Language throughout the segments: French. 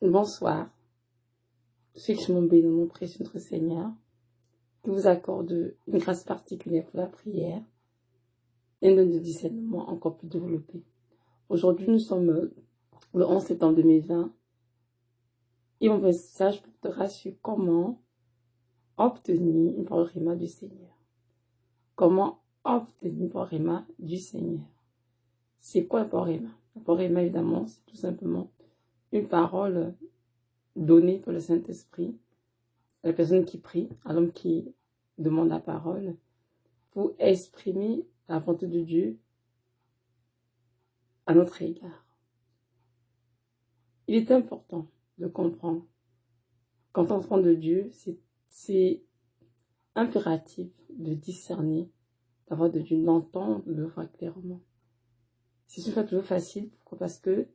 Bonsoir, je suis que mon béni, mon précieux notre Seigneur, qui vous accorde une grâce particulière pour la prière et un don de discernement encore plus développé. Aujourd'hui, nous sommes le 11 septembre 2020 et mon message portera sur comment obtenir une parole Rhéma du Seigneur. Comment obtenir une parole Rhéma du Seigneur. C'est quoi la parole Rhéma? La parole Rhéma, évidemment, c'est tout simplement une parole donnée par le Saint-Esprit à la personne qui prie, à l'homme qui demande la parole, pour exprimer la volonté de Dieu à notre égard. Il est important de comprendre qu'en tant qu'enfant de Dieu, c'est impératif de discerner la voix de Dieu, d'entendre le voir clairement. C'est pas toujours facile. Pourquoi? Parce que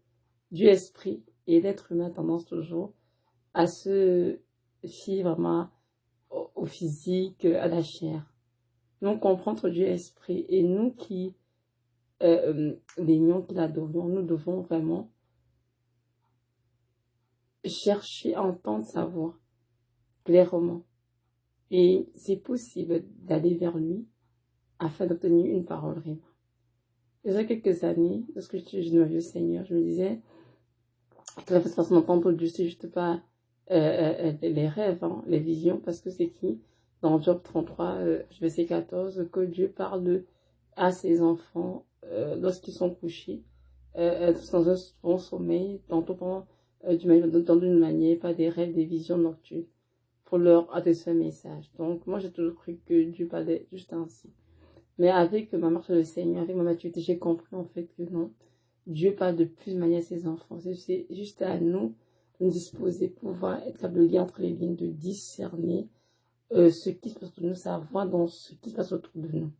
Dieu est esprit et l'être humain a tendance toujours à se fier vraiment au physique, à la chair. Donc comprendre Dieu est esprit et nous qui l'aimions, qui l'adorons, nous devons vraiment chercher à entendre sa voix clairement. Et c'est possible d'aller vers lui afin d'obtenir une parole Rhéma. Il y a quelques années, lorsque je me vieux Seigneur, je me disais que la façon d'entendre Dieu, c'est juste pas les rêves, hein, les visions, parce que c'est écrit dans Job 33, verset 14, que Dieu parle à ses enfants lorsqu'ils sont couchés, dans un bon sommeil, tantôt d'une manière, pas des rêves, des visions nocturnes, pour leur adresser un message. Donc, moi, j'ai toujours cru que Dieu parlait juste ainsi. Mais avec ma marche de Seigneur, avec ma maturité, j'ai compris en fait que non, Dieu parle de plus de manière à ses enfants. C'est juste à nous de nous disposer, pouvoir être capable de lire entre les lignes, de discerner ce qui se passe autour de nous, sa voix dans ce qui se passe autour de nous.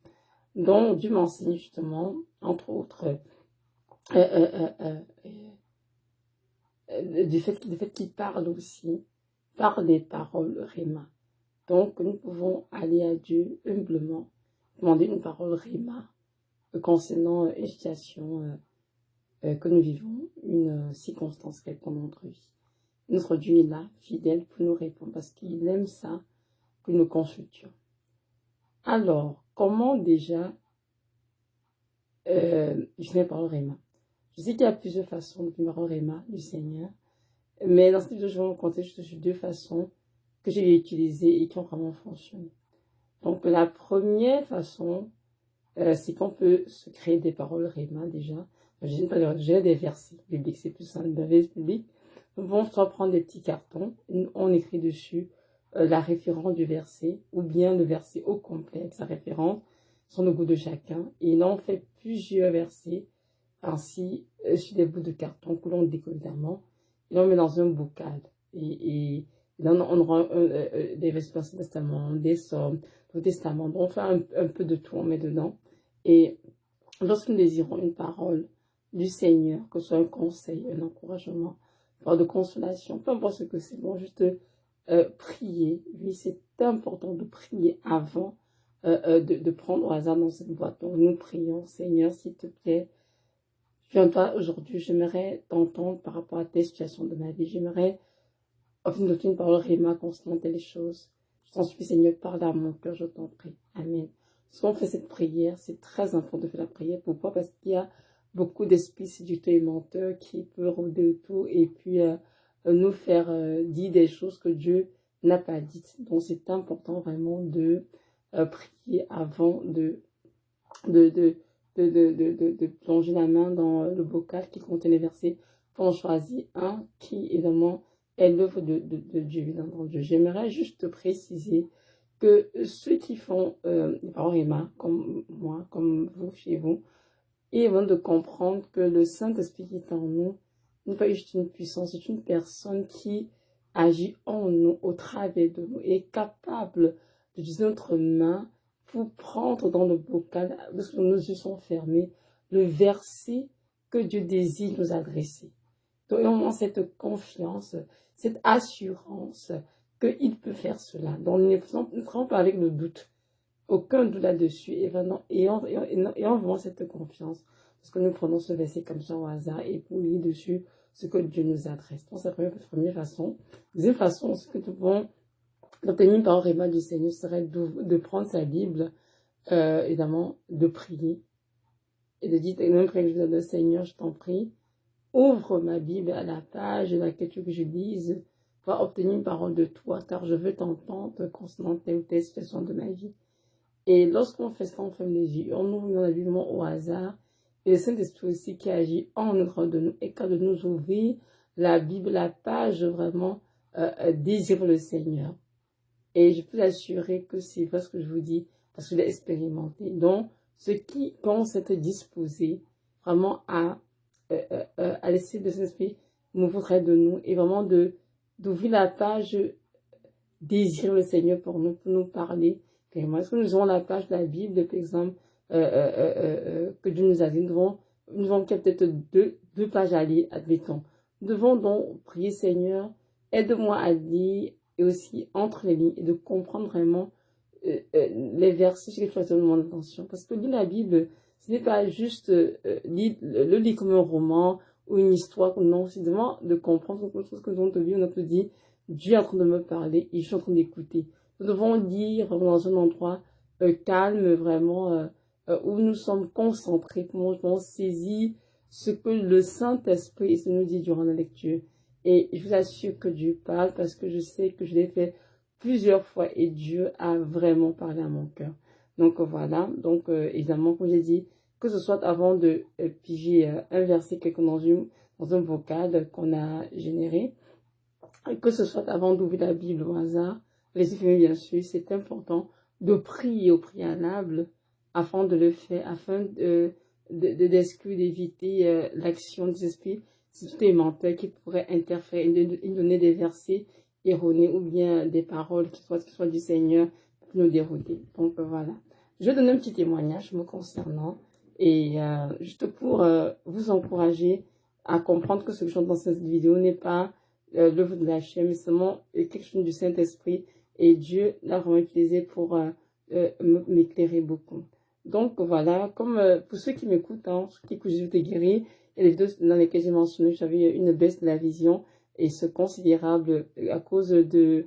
Donc, Dieu m'enseigne justement, entre autres, du fait qu'il parle aussi par des paroles Rhéma. Donc, nous pouvons aller à Dieu humblement, demander une parole Rhéma concernant une situation que nous vivons, une circonstance quelconque dans notre vie. Notre Dieu est là, fidèle, pour nous répondre, parce qu'il aime ça, que nous consultions. Alors, comment déjà utiliser la parole Rhéma? Je sais qu'il y a plusieurs façons de la parole Rhéma du Seigneur, mais dans cette vidéo, je vais vous raconter juste sur deux façons que j'ai utilisées et qui ont vraiment fonctionné. Donc, la première façon, c'est qu'on peut se créer des paroles Rhéma déjà. J'ai des versets bibliques, c'est plus simple. Des versets bibliques, nous pouvons soit prendre des petits cartons, on écrit dessus la référence du verset, ou bien le verset au complet avec sa référence, sur le goût de chacun. Et là, on fait plusieurs versets, ainsi, sur des bouts de carton que l'on décolle évidemment, et l'on met dans un bocal. Et là, on aura des versets de l'Ancien Testament, des psaumes, du Testament. Donc, on fait un peu de tout, on met dedans. Et lorsque nous désirons une parole du Seigneur, que ce soit un conseil, un encouragement, une parole de consolation, peu importe ce que c'est, bon, juste prier. Oui, c'est important de prier avant de prendre au hasard dans cette boîte. Donc, nous prions, Seigneur, s'il te plaît, viens-toi aujourd'hui, j'aimerais t'entendre par rapport à tes situations de ma vie. J'aimerais obtenir une parole Rhéma concernant telle chose. Je t'en supplie, Seigneur, parle à mon cœur, je t'en prie. Amen. Lorsqu'on fait cette prière, c'est très important de faire la prière. Pourquoi? Parce qu'il y a beaucoup d'esprits séducteurs et menteurs qui peuvent rôder autour et puis nous faire dire des choses que Dieu n'a pas dites. Donc, c'est important vraiment de prier avant de plonger la main dans le bocal qui contient les versets. On choisit un qui, évidemment, est l'œuvre de Dieu, évidemment, Dieu. J'aimerais juste préciser que ceux qui font les paroles Rhéma, comme moi, comme vous, chez vous, et avant de comprendre que le Saint-Esprit qui est en nous n'est pas juste une puissance, c'est une personne qui agit en nous, au travers de nous, et est capable d'utiliser notre main pour prendre dans le bocal, lorsque nos yeux sont fermés, le verset que Dieu désire nous adresser. Donc, on a cette confiance, cette assurance qu'il peut faire cela. Donc, nous ne ferons pas avec le doute. Aucun doute là-dessus. Et on voit cette confiance. Parce que nous prenons ce verset comme ça au hasard et pour lire dessus ce que Dieu nous adresse. Donc, c'est la première façon. Deuxième façon, ce que nous pouvons obtenir par le réma du Seigneur serait de prendre sa Bible, évidemment, de prier et de dire, même prier, je dis, Seigneur, je t'en prie, ouvre ma Bible à la page de laquelle tu veux que je lise pour obtenir une parole de toi, car je veux t'entendre concernant telle ou telle situation de ma vie. Et lorsqu'on fait ça, on ferme les yeux, on ouvre la Bible au hasard, et le Saint-Esprit aussi qui agit en dedans de nous, et quand de nous ouvrir la Bible, la page vraiment désire le Seigneur. Et je peux assurer que c'est pas ce que je vous dis, parce que je l'ai expérimenté. Donc, ceux qui commencent à être disposés vraiment à laisser le Saint-Esprit m'ouvrir près de nous et vraiment d'ouvrir la page désire le Seigneur pour nous parler. Est-ce que nous avons la page de la Bible, par exemple, que Dieu nous a dit, nous devons peut-être deux pages à lire, admettons. Nous devons donc prier, Seigneur, aide-moi à lire et aussi entre les lignes et de comprendre vraiment les versets sur lesquels je dois mon attention. Parce que lire la Bible, ce n'est pas juste le lire comme un roman ou une histoire, non, c'est vraiment de comprendre quelque chose que nous devons te dire, on te dit, Dieu est en train de me parler et je suis en train d'écouter. Nous devons lire dans un endroit calme, vraiment, où nous sommes concentrés, pour nous saisir ce que le Saint-Esprit nous dit durant la lecture. Et je vous assure que Dieu parle parce que je sais que je l'ai fait plusieurs fois et Dieu a vraiment parlé à mon cœur. Donc voilà, donc évidemment, comme j'ai dit, que ce soit avant de piger un verset quelqu'un dans un vocal qu'on a généré, que ce soit avant d'ouvrir la Bible au hasard, les infirmiers bien sûr, c'est important de prier au préalable afin de le faire, afin d'exclure, d'éviter l'action des esprits, si tout est menteur qui pourrait interférer et donner des versets erronés ou bien des paroles qui soient du Seigneur pour nous dérouter. Donc voilà. Je vais donner un petit témoignage me concernant et juste pour vous encourager à comprendre que ce que je chante dans cette vidéo n'est pas l'œuvre de la chair, mais seulement quelque chose du Saint-Esprit et Dieu l'a vraiment utilisé pour m'éclairer beaucoup. Donc voilà, comme pour ceux qui m'écoutent, ceux qui écoutent Jésus te guérir, et les vidéos dans lesquelles j'ai mentionné que j'avais une baisse de la vision et ce considérable à cause de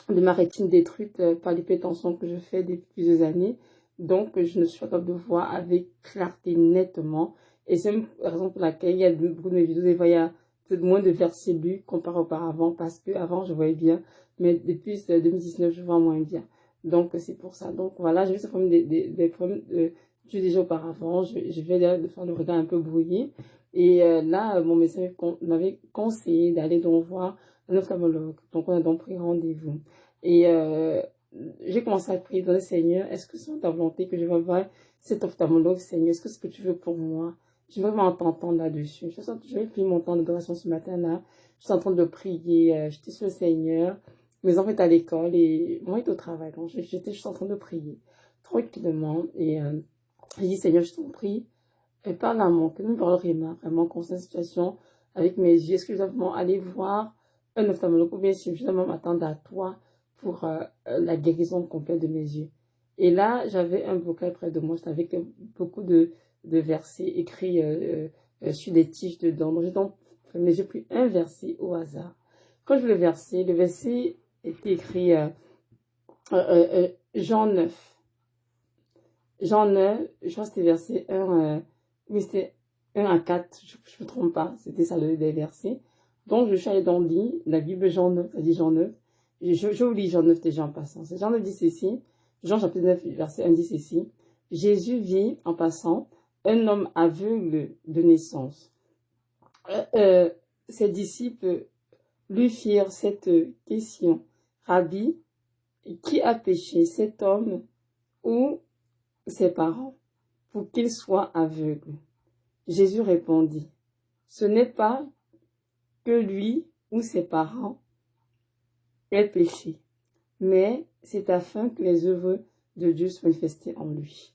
ma rétine détruite par l'hypertension que je fais depuis plusieurs années. Donc je ne suis pas capable de voir avec clarté nettement. Et c'est la raison pour laquelle il y a beaucoup de mes vidéos, des fois il y a peut-être moins de versets lus comparé auparavant, parce que avant je voyais bien, mais depuis 2019 je vois moins bien. Donc c'est pour ça. Donc voilà, j'ai vu ce problème des problèmes déjà auparavant. Je vais de faire le regard un peu brouillé. Et là, mon médecin m'avait conseillé d'aller donc voir un ophtalmologue. Donc on a donc pris rendez-vous. Et j'ai commencé à prier dans le Seigneur. Est-ce que c'est ta volonté que je vais voir cet ophtalmologue, Seigneur? Est-ce que c'est ce que tu veux pour moi? Je veux vraiment t'entendre là-dessus. Je vais prier mon temps d'adoration ce matin-là. Je suis en train de prier. J'étais sur le Seigneur. Mes enfants étaient à l'école et moi j'étais au travail. Donc j'étais juste en train de prier tranquillement. Et j'ai dit, Seigneur, je t'en prie. Et parle à mon cœur, me parlerai vraiment concernant cette situation avec mes yeux. Est-ce que je dois vraiment aller voir un ophtalmologue ou bien si je dois même m'attendre à toi pour la guérison complète de mes yeux? Et là, j'avais un vocal près de moi, avec beaucoup de versets écrits sur des tiges dedans. Donc, j'ai pris un verset au hasard. Quand je veux le verset était écrit Jean 9. Jean 9, je crois que c'était verset 1, mais c'était 1 à 4, je ne me trompe pas, c'était ça le verset. Donc je suis allée dans la Bible Jean 9, ça dit Jean 9. Je vous lis Jean 9 déjà en passant. Jean 9 dit ceci, Jean chapitre 9, verset 1 dit ceci. Jésus vit en passant un homme aveugle de naissance. Ses disciples lui firent cette question. Rabbi, qui a péché, cet homme ou ses parents, pour qu'il soit aveugle? Jésus répondit, ce n'est pas que lui ou ses parents aient péché, mais c'est afin que les œuvres de Dieu soient manifestées en lui.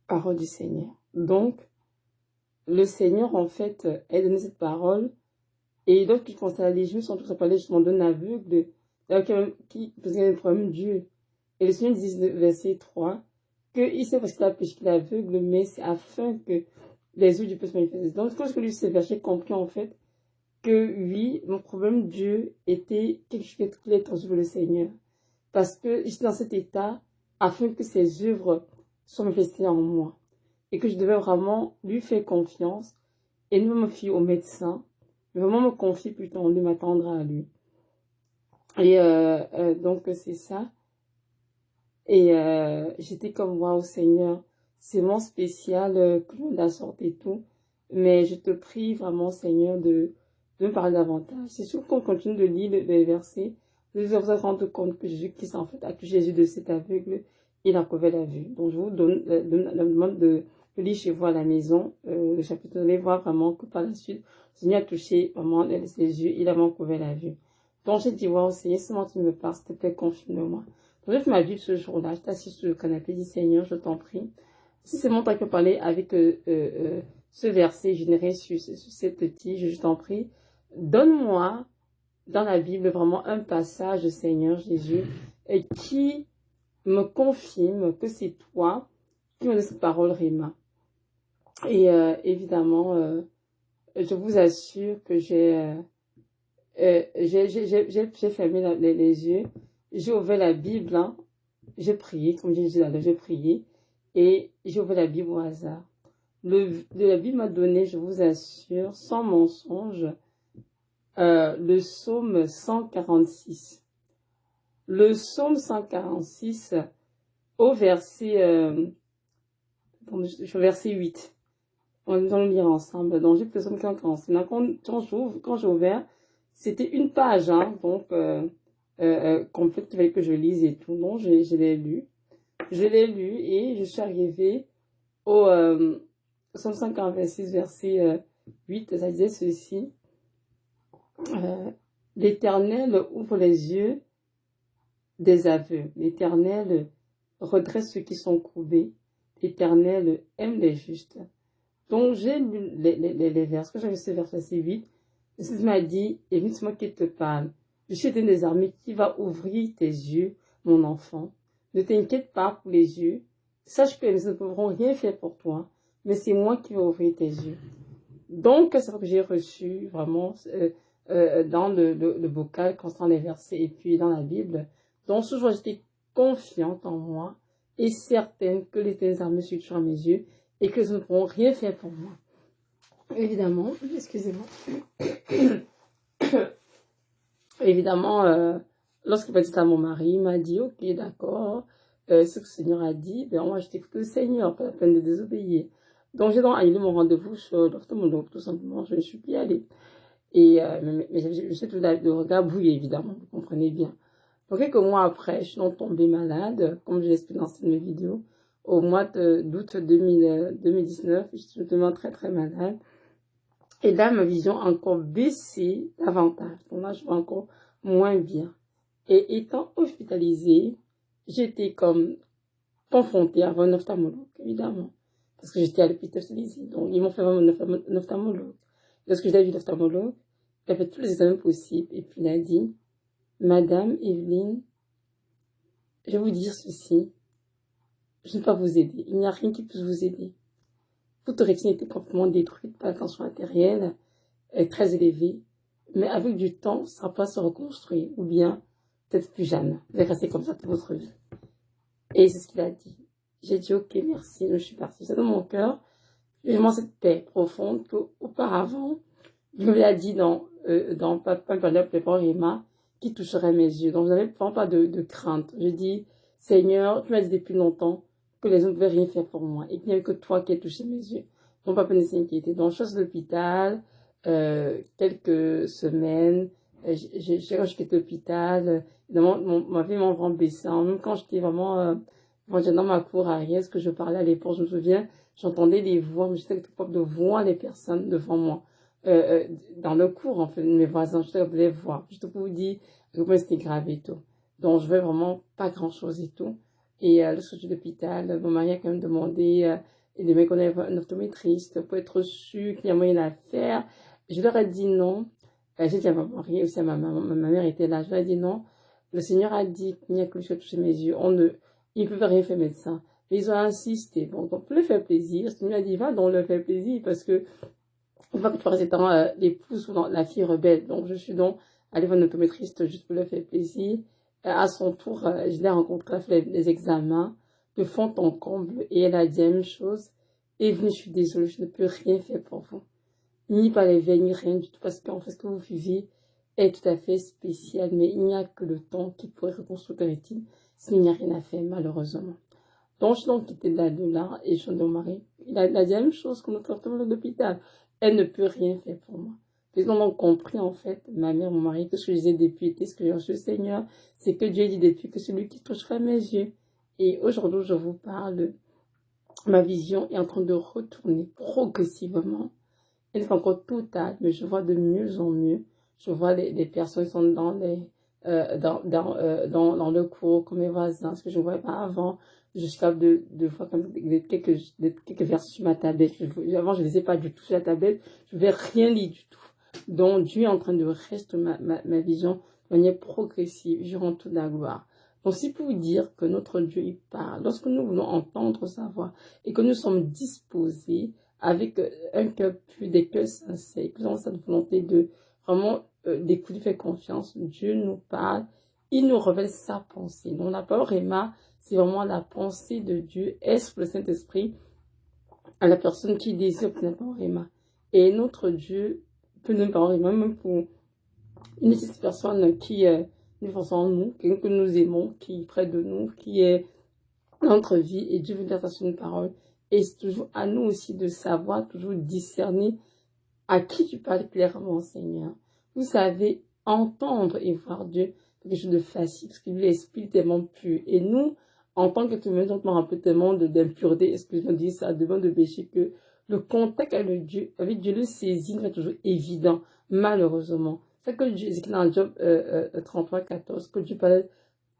Parole du Seigneur. Donc, le Seigneur, en fait, a donné cette parole, et donc, il pensait à les Juifs, sont tous parler justement d'un aveugle, qui faisait un problème Dieu. Et le Seigneur dit, verset 3, qu'il sait parce qu'il a péché qu'il est aveugle, mais c'est afin que les yeux du peut se manifester. Donc, quand je lis ces versets, j'ai compris, en fait, que oui, mon problème, Dieu, était quelque chose qui est transmis le Seigneur. Parce que j'étais dans cet état afin que ses œuvres soient manifestées en moi. Et que je devais vraiment lui faire confiance et ne me fier au médecin, mais vraiment me confier plutôt en lui, m'attendre à lui. Et donc, c'est ça. Et j'étais comme, waouh, Seigneur, c'est vraiment spécial que je la sorte et tout. Mais je te prie vraiment, Seigneur, de me parler davantage. C'est sûr qu'on continue de lire les versets. Vous vous rendre compte que Jésus-Christ, en fait, a touché Jésus de cet aveugle. Il a prouvé la vue. Donc, je vous donne la demande de lire chez vous à la maison. Le chapitre, vous allez voir vraiment que par la suite, le Seigneur a touché vraiment ses yeux. Il a vraiment prouvé la vue. Donc, j'ai dit, waouh, Seigneur, seulement tu me parles, s'il te plaît, confirme-moi. Donc, j'ai fait ma Bible ce jour-là. J'étais assise sur le canapé, dit, Seigneur, je t'en prie. Si c'est mon temps que parler avec ce verset généré sur cette tige, je t'en prie, donne-moi dans la Bible vraiment un passage, Seigneur Jésus, qui me confirme que c'est toi qui me donne cette parole, Réma. Et évidemment, je vous assure que j'ai fermé les yeux, j'ai ouvert la Bible, hein, j'ai prié, comme j'ai dit là, j'ai prié, et j'ai ouvert la Bible au hasard. La Bible m'a donné, je vous assure, sans mensonge, le psaume 146. Le psaume 146 au verset, verset 8. On va le lire ensemble. Donc, j'ai pris le psaume 146. Donc, quand j'ai ouvert, c'était une page, hein, donc complète qu'il fallait que je lise et tout. Donc, je l'ai lu. Je l'ai lu et je suis arrivée au psaume 146, verset 8. Ça disait ceci. L'Éternel ouvre les yeux des aveux. L'Éternel redresse ceux qui sont courbés. L'Éternel aime les justes. Donc, j'ai lu les versets. Quand j'avais ce verset 8, le Seigneur m'a dit, et vite, c'est moi qui te parle. Je suis l'Éternel des armées qui va ouvrir tes yeux, mon enfant. Ne t'inquiète pas pour les yeux. Sache que ils ne pourront rien faire pour toi, mais c'est moi qui vais ouvrir tes yeux. Donc, c'est ce que j'ai reçu vraiment dans le vocal, constant les versets, et puis dans la Bible. Donc, ce jour, j'étais confiante en moi et certaine que les armées sont toujours à mes yeux et que ils ne pourront rien faire pour moi. Évidemment, excusez-moi. Évidemment, lorsqu'il m'a dit à mon mari, il m'a dit, ok, d'accord, ce que le Seigneur a dit, ben moi je t'écoute le Seigneur, pas la peine de désobéir. Donc j'ai donc annulé mon rendez-vous sur l'ophtalmologue, tout simplement, je ne suis plus allée. Et mais je sais tout le regard bouillé, évidemment, vous comprenez bien. Donc quelques mois après, je suis donc tombée malade, comme je l'explique dans mes vidéos, au mois d'août 2019, je suis vraiment très très malade. Et là, ma vision a encore baissé davantage. Donc là, je vois encore moins bien. Et étant hospitalisée, j'étais comme confrontée à un ophtalmologue, évidemment. Parce que j'étais à l'hôpital hospitalisée. Donc, ils m'ont fait un ophtalmologue. Lorsque j'ai vu l'ophtalmologue, il a fait tous les examens possibles. Et puis, il a dit, Madame Evelyne, je vais vous dire ceci. Je ne peux pas vous aider. Il n'y a rien qui puisse vous aider. Votre rétine était complètement détruite par la tension artérielle, très élevée, mais avec du temps, ça va pas se reconstruire, ou bien, peut-être plus jamais. Vous allez rester comme ça toute votre vie. Et c'est ce qu'il a dit. J'ai dit, ok, merci, je suis partie. C'est dans mon cœur, j'ai vraiment cette paix profonde qu'auparavant, je me l'ai dit dans pas Emma, qui toucherait mes yeux. Donc, je n'avais vraiment pas de crainte. Je dis, Seigneur, tu m'as dit depuis longtemps que les autres ne pouvaient rien faire pour moi et qu'il n'y avait que toi qui as touché mes yeux. Donc, pas peine de s'inquiéter. Donc, je suis à l'hôpital, quelques semaines, quand je quittais l'hôpital, ma vie m'a vraiment baissé. Même quand j'étais vraiment, dans ma cour arrière, ce que je parlais à l'époque, je me souviens, j'entendais les voix, mais j'étais capable de voir les personnes devant moi. Dans le cours, en fait, mes voisins, j'étais capable de les voir. Je te peux vous dire que c'était grave et tout. Donc, je veux vraiment pas grand chose et tout. Et lorsque je suis à l'hôpital, mon mari a quand même demandé de me connaître un optométriste pour être sûr qu'il y a moyen à faire. Je leur ai dit non. J'ai dit à ma mari, aussi à ma mère était là. Je leur ai dit non. Le Seigneur a dit qu'il n'y a que lui qui a touché mes yeux. Il ne peut rien faire médecin. Mais ils ont insisté. Bon, donc, pour le faire plaisir, il m'a dit, va donc le faire plaisir, parce que, une fois que tu passes temps, l'épouse ou la fille rebelle. Donc, je suis donc allée voir une optométriste juste pour le faire plaisir. À son tour, je l'ai rencontrée, elle a fait les examens de fond en comble, et elle a dit la même chose. Et venez, je suis désolée, je ne peux rien faire pour vous. Ni par les veilles, ni rien du tout, parce qu'en fait, ce que vous vivez est tout à fait spécial, mais il n'y a que le temps qui pourrait reconstruire le rythme, s'il n'y a rien à faire, malheureusement. Donc, je suis donc quittée de là, et je suis de mon mari. Il a dit la même chose que notre traitement de l'hôpital. Elle ne peut rien faire pour moi. Ils ont donc compris, en fait, ma mère, mon mari, que ce que je disais depuis, ce que j'ai reçu le Seigneur, c'est que Dieu dit depuis que celui qui touchera mes yeux. Et aujourd'hui, je vous parle, ma vision est en train de retourner progressivement. Elle est encore totale, mais je vois de mieux en mieux. Je vois les personnes qui sont dans dans le cours, comme mes voisins, ce que je ne voyais pas avant. Je suis capable de voir comme quelques vers sur ma tablette. Avant, je ne les ai pas du tout sur la tablette. Je ne vais rien lire du tout. Donc, Dieu est en train de restaurer ma vision de manière progressive. Je rends toute la gloire. Donc, c'est pour vous dire que notre Dieu, il parle. Lorsque nous voulons entendre sa voix et que nous sommes disposés avec un cœur pur, des cœurs sincères, que nous avons cette volonté de vraiment d'écouter, faire confiance, Dieu nous parle, il nous révèle sa pensée. Donc, la parole Réma, c'est vraiment la pensée de Dieu, est le Saint-Esprit à la personne qui désire obtenir la parole Réma. Et notre Dieu peut nous parler, même pour une de ces personnes qui nous pensons en nous, quelqu'un que nous aimons, qui est près de nous, qui est dans notre vie, et Dieu veut dire ça sur une parole. Et c'est toujours à nous aussi de savoir, toujours discerner à qui tu parles clairement, Seigneur. Vous savez, entendre et voir Dieu, c'est quelque chose de facile, parce que lui, l'esprit est tellement pur. Et nous, en tant que humains, on parle un peu tellement d'impureté, excusez-moi de dire ça, de péché, que le contact avec Dieu le saisit, n'est pas toujours évident, malheureusement. C'est que Dieu, c'est dans Job 33, 14, que Dieu parlait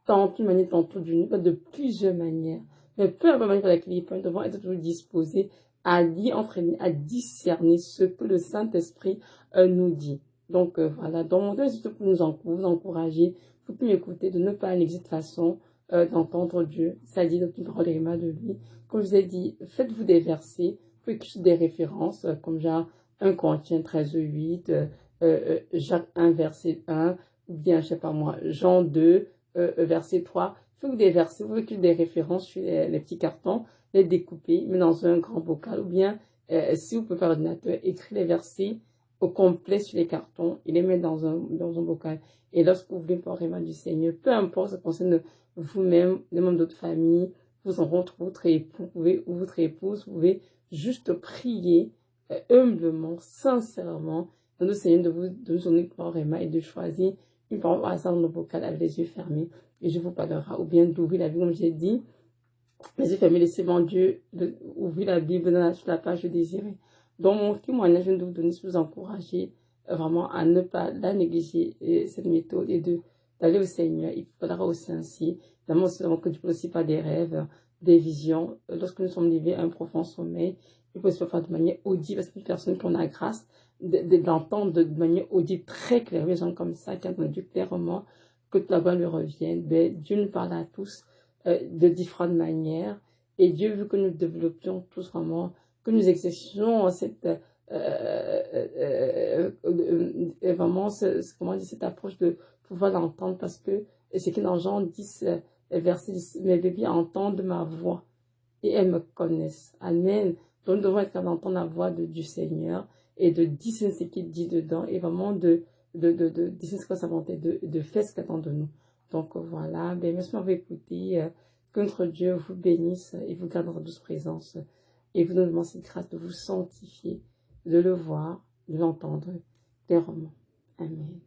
tantôt d'une manière, tantôt d'une autre, de plusieurs manières. Mais peu importe la manière avec laquelle nous devons être toujours disposés à lire, entraîner, à discerner ce que le Saint-Esprit nous dit. Donc voilà, donc mon Dieu, c'est pour vous encourager, vous pouvez m'écouter, de ne pas négliger de façon d'entendre Dieu. Ça dit dans une parole de lui. Comme je vous ai dit, faites-vous des versets, vous pouvez écrire des références, comme genre 1 Corinthiens 13, 8, Jacques 1, verset 1, ou bien, je sais pas moi, Jean 2, verset 3, faites des versets, vous écrivez des références sur les petits cartons, les découper, mais dans un grand bocal, ou bien, si vous pouvez faire ordinateur, écrire les versets au complet sur les cartons et les mettre dans un bocal. Et lorsque vous voulez parler vraiment du Seigneur, peu importe, ça concerne vous-même, les membres de votre famille, vous en rencontrez votre époux, ou votre épouse, vous pouvez juste prier humblement, sincèrement, dans le Seigneur de nous donner vraiment et de choisir une parole au hasard dans le bocal avec les yeux fermés, et je vous parlerai, ou bien d'ouvrir la Bible, comme j'ai dit, les yeux fermés, laissez mon Dieu ouvrir la Bible sur la page désirée. Donc, mon témoignage, je viens de vous donner, je vous encourager vraiment à ne pas la négliger, cette méthode, et d'aller au Seigneur. Il faudra aussi ainsi, évidemment, que Dieu peut aussi pas des rêves, des visions. Lorsque nous sommes livrés à un profond sommeil, il peut se faire de manière audible, parce qu'une personne qui en a grâce d'entendre de manière audible très claire, les gens comme ça, qui entendent Dieu clairement, que toute la gloire lui revienne. Ben, Dieu nous parle à tous de différentes manières, et Dieu veut que nous développions tous vraiment, que nous exercions cette vraiment comment dire, cette approche de pouvoir l'entendre, parce que c'est que dans Jean 10 verset 10, mes bébés entendent ma voix et elles me connaissent. Amen. Donc nous devons être capables d'entendre la voix du Seigneur et de discerner ce qu'il dit dedans, et vraiment de discerner ce que sa volonté, de faire ce qu'il attend de nous. Donc voilà, ben, merci de m'avoir écouté. Que notre Dieu vous bénisse et vous garde dans sa douce présence, et vous donne cette grâce de vous sanctifier, de le voir, de l'entendre clairement. Amen.